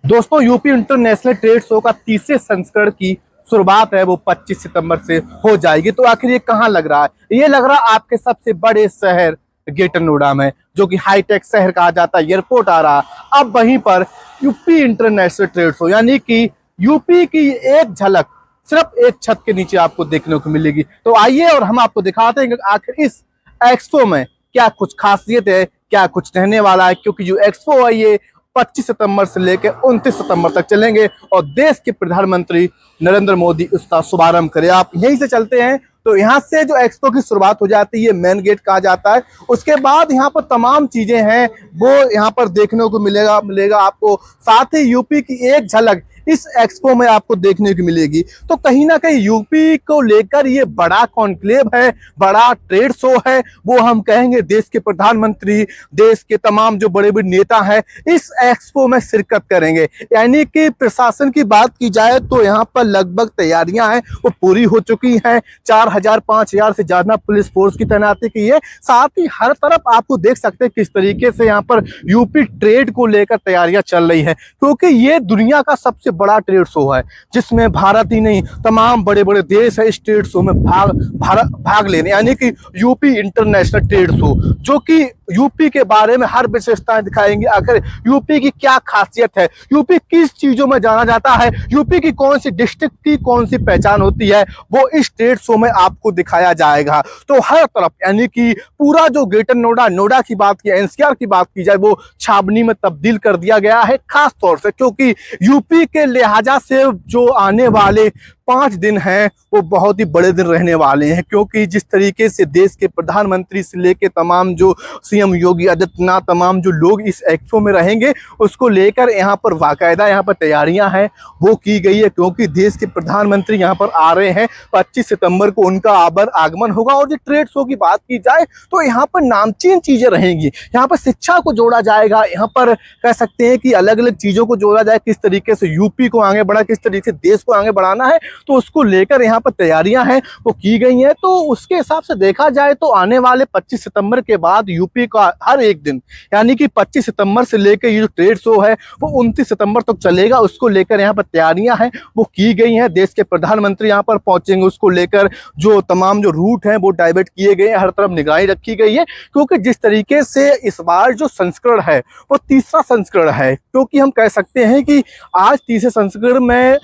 दोस्तों, UP international trade show का तीसरे संस्करण की शुरुआत है वो 25 सितंबर से हो जाएगी। तो आखिर ये कहाँ लग रहा है? ये लग रहा है आपके सबसे बड़े शहर ग्रेटर नोएडा में, जो कि हाईटेक शहर कहा जाता है। एयरपोर्ट आ रहा है अब वहीं पर यूपी इंटरनेशनल ट्रेड शो, यानी कि यूपी की एक झलक सिर्फ एक छत के नीचे आपको देखने को मिलेगी। तो आइए और हम आपको दिखाते हैं कि आखिर इस एक्सपो में क्या कुछ खासियत है, क्या कुछ रहने वाला है। क्योंकि जो एक्सपो है ये 25 सितंबर से लेकर 29 सितंबर तक चलेंगे और देश के प्रधानमंत्री नरेंद्र मोदी उसका शुभारंभ करें। आप यहीं से चलते हैं तो यहाँ से जो एक्सपो की शुरुआत हो जाती है, मेन गेट कहा जाता है। उसके बाद यहाँ पर तमाम चीजें हैं वो यहाँ पर देखने को मिलेगा आपको। साथ ही यूपी की एक झलक इस एक्सपो में आपको देखने को मिलेगी। तो कहीं ना कहीं यूपी को लेकर ये बड़ा कॉन्क्लेव है, बड़ा ट्रेड शो है। वो हम कहेंगे देश के प्रधानमंत्री, देश के तमाम जो बड़े बड़े नेता हैं इस एक्सपो में शिरकत करेंगे। यानी कि प्रशासन की बात की जाए तो यहाँ पर लगभग तैयारियां हैं वो पूरी हो चुकी हैं। 4000-5000 से ज्यादा पुलिस फोर्स की तैनाती की है। साथ ही हर तरफ आपको देख सकते हैं किस तरीके से यहाँ पर यूपी ट्रेड को लेकर तैयारियां चल रही है। क्योंकि ये दुनिया का सबसे बड़ा ट्रेड शो है जिसमें भारत ही नहीं तमाम बड़े बड़े देश है इस ट्रेड शो में भाग लेने, यानी कि यूपी इंटरनेशनल ट्रेड शो, जो कि यूपी के बारे में हर विशेषताएं दिखाएंगे। आखिर यूपी की क्या खासियत है, यूपी किस चीजों में जाना जाता है, यूपी की कौन सी डिस्ट्रिक्ट की कौन सी पहचान होती है, वो इस ट्रेड शो में आपको दिखाया जाएगा। तो हर तरफ यानी कि पूरा जो ग्रेटर नोएडा की बात की, एनसीआर की बात की जाए, वो छावनी में तब्दील कर दिया गया है। खास तौर से क्योंकि यूपी के लिहाजा से जो आने वाले 5 दिन हैं वो बहुत ही बड़े दिन रहने वाले हैं। क्योंकि जिस तरीके से देश के प्रधानमंत्री से लेकर तमाम जो सीएम योगी आदित्यनाथ, तमाम जो लोग इस एक्सपो में रहेंगे उसको लेकर यहाँ पर बाकायदा यहाँ पर तैयारियां हैं वो की गई है। क्योंकि देश के प्रधानमंत्री यहाँ पर आ रहे हैं, 25 सितंबर को उनका आगमन होगा। और जो ट्रेड शो की बात की जाए तो यहाँ पर नामचीन चीजें रहेंगी। यहाँ पर शिक्षा को जोड़ा जाएगा, यहाँ पर कह सकते हैं कि अलग अलग चीजों को जोड़ा जाए, किस तरीके से यूपी को आगे बढ़ा, किस तरीके से देश को आगे बढ़ाना है, तो उसको लेकर यहाँ पर तैयारियां हैं वो की गई हैं। तो उसके हिसाब से देखा जाए तो आने वाले 25 सितंबर के बाद यूपी का हर एक दिन, यानी कि 25 सितंबर से लेकर ये जो ट्रेड शो है वो 29 सितंबर तक चलेगा। उसको लेकर यहाँ पर तैयारियां हैं वो की गई हैं। देश के प्रधानमंत्री यहाँ पर पहुंचेंगे, उसको लेकर जो तमाम जो रूट हैं वो डाइवर्ट किए गए हैं, हर तरफ निगरानी रखी गई है। क्योंकि जिस तरीके से इस बार जो संस्करण है वो तीसरा संस्करण है। क्योंकि हम कह सकते हैं कि आज तीसरे संस्करण में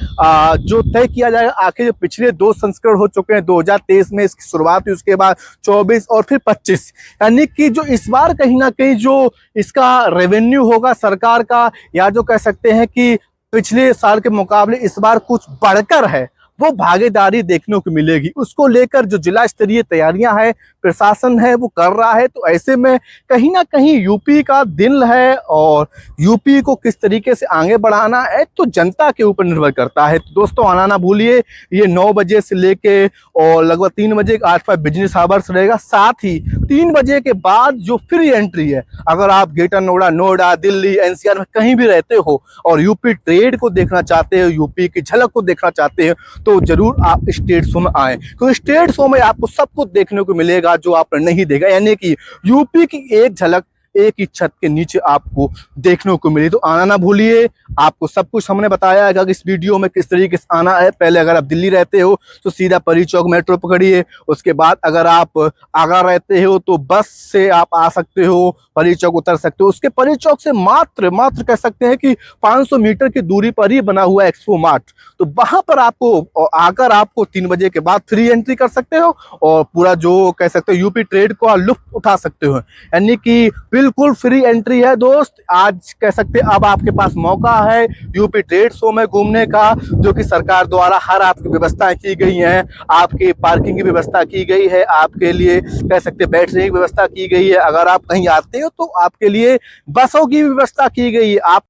जो तय किया जाएगा, आखिर पिछले 2 संस्करण हो चुके हैं। 2023 में इसकी शुरुआत हुई, उसके बाद 24 और फिर 25, यानी कि जो इस बार कहीं ना कहीं जो इसका रेवेन्यू होगा सरकार का, या जो कह सकते हैं कि पिछले साल के मुकाबले इस बार कुछ बढ़कर है, वो भागीदारी देखने को मिलेगी। उसको लेकर जो जिला स्तरीय तैयारियां हैं प्रशासन है वो कर रहा है। तो ऐसे में कहीं ना कहीं यूपी का दिल है और यूपी को किस तरीके से आगे बढ़ाना है तो जनता के ऊपर निर्भर करता है। तो दोस्तों आना ना भूलिए, ये 9 बजे से लेके और लगभग 3 बजे के आसपास बिजनेस आवर्स रहेगा। साथ ही 3 बजे के बाद जो फ्री एंट्री है, अगर आप ग्रेटर नोएडा, दिल्ली, एनसीआर में कहीं भी रहते हो और यूपी ट्रेड को देखना चाहते हो, यूपी की झलक को देखना चाहते हो, तो जरूर आप स्टेट शो में आए। क्योंकि स्टेट शो में आपको सब कुछ देखने को मिलेगा जो आपने नहीं देखा, यानी कि यूपी की एक झलक एक ही छत के नीचे आपको देखने को मिली। तो आना ना भूलिए। आपको सब कुछ हमने बताया है कि इस वीडियो में किस तरीके से आना है। पहले अगर आप दिल्ली रहते हो तो सीधा परी चौक मेट्रो पकड़िए। उसके बाद अगर आप आगरा रहते हो तो बस से आप आ सकते हो, परी चौक उतर सकते हो। उसके परी चौक से मात्र कह सकते हैं कि 500 मीटर की दूरी पर ही बना हुआ एक्सपो मार्ट, तो वहां पर आपको आकर आपको 3 बजे के बाद फ्री एंट्री कर सकते हो और पूरा जो कह सकते हो यूपी ट्रेड का लुत्फ उठा सकते हो। यानी कि बिल्कुल फ्री एंट्री है दोस्त। आज कह सकते हैं अब आपके पास मौका है यूपी ट्रेड शो में घूमने का, जो कि सरकार द्वारा हर आपकी व्यवस्थाएं की गई हैं। आपकी पार्किंग की व्यवस्था की गई है, आपके लिए कह सकते हैं बैठने की व्यवस्था की गई है। अगर आप कहीं आते हो तो आपके लिए बसों की व्यवस्था की गई है। आप